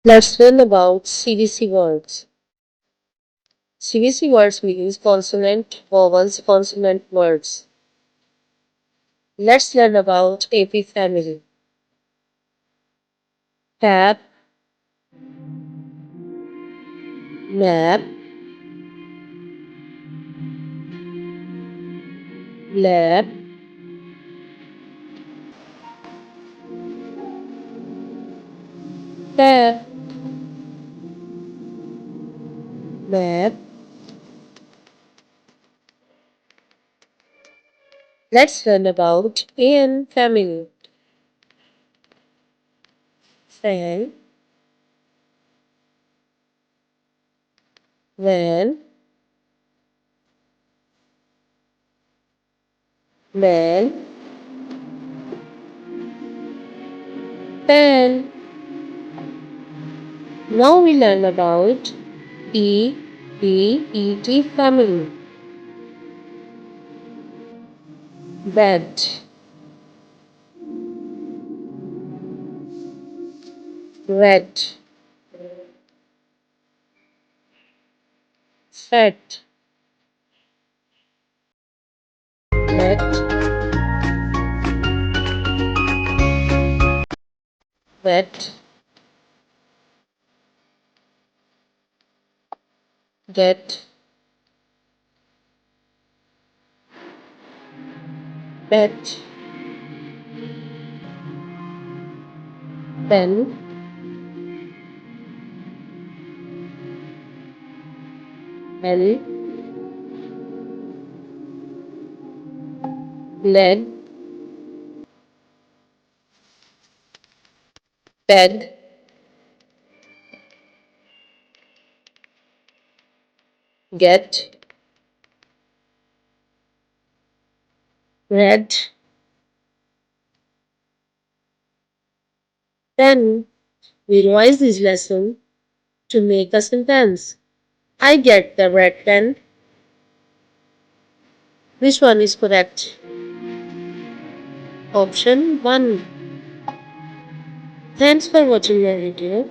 Let's learn about CVC words. CVC words means consonant, vowels, consonant words. Let's learn about AP family. Tap, map, lab, tap, map. Let's learn about AN family. Fan, van, man, pen. Now we learn about E family. Bed, red, fat, met, wet, get, bet, pen, L, lead, bed, get, red. Then we revise this lesson to make a sentence. I get the red pen. Which one is correct? Option 1. Thanks for watching my video.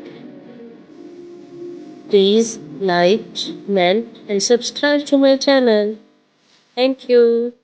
Please like, comment and subscribe to my channel. Thank you.